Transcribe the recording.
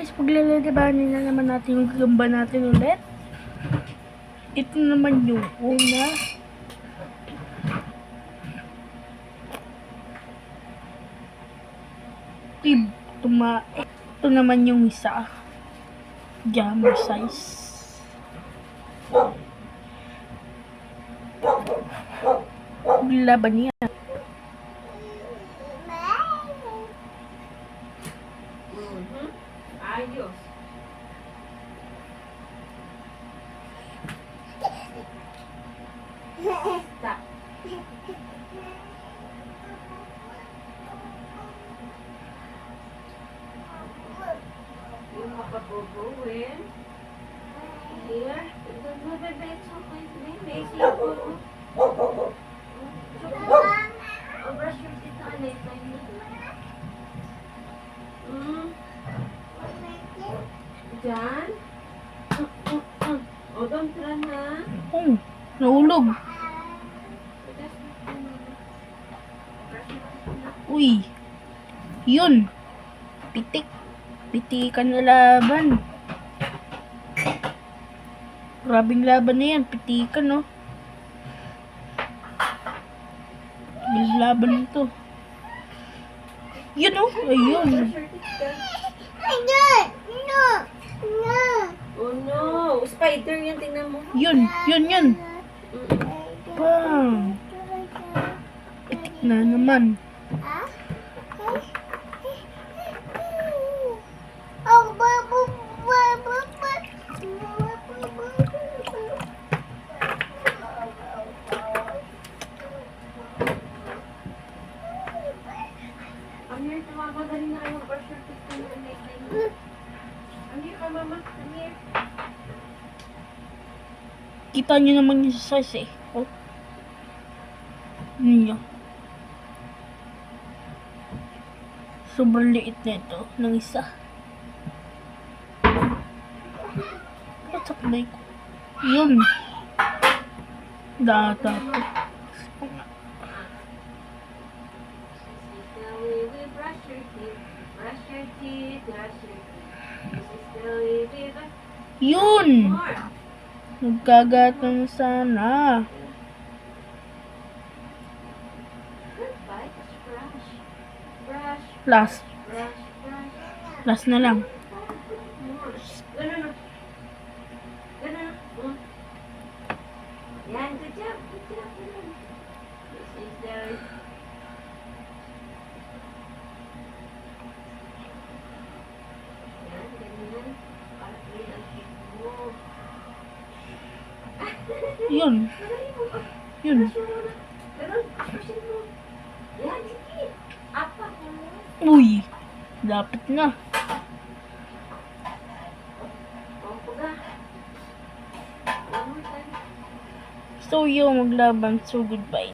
guys, paglalabanin na naman natin yung gagamba natin ulit. Ito naman yung una. Ito naman yung isa. Jammer size. Laban niya. Ayos. Stop. Yung mapag-uwin. Here. Ito na bebe. It's okay. May siya po. Brush your teeth na ulit. Diyan. O, don't run ha. Nahulog. Uy. Yun. Pitik. Pitikan na laban. Grabing laban na yan. Pitikan, no? Laban ito. Yun, oh. Ayun. Oh no. Spider yan. Tingnan mo. Yun. Bang. Pitik na naman. Amir, tumamagaling na kayo mag-brush your teeth na yung Amir, ka mama. Amir. Kita nyo naman yung size eh. Oh. Ninyo. Sobrang liit na ito ng isa. Patsakbay ko. Yun. Data ko. Brush your teeth. Brush your teeth. Brush your teeth. This is the way we brush. Yun! More. Nagkagatan sana. Goodbye. Just brush. Brush. Last. Brush. Brush. Last na lang. More. Ganun. Ganun. Yan. Good job. Good job. Ganun. This is the Yan. Ganyan. Para clean ang teeth mo. Yun. Yun. Ganun. Brush mo. Yan. Sige. Apa mo. Uy. Dapat na. So, yung maglaban. So, goodbye.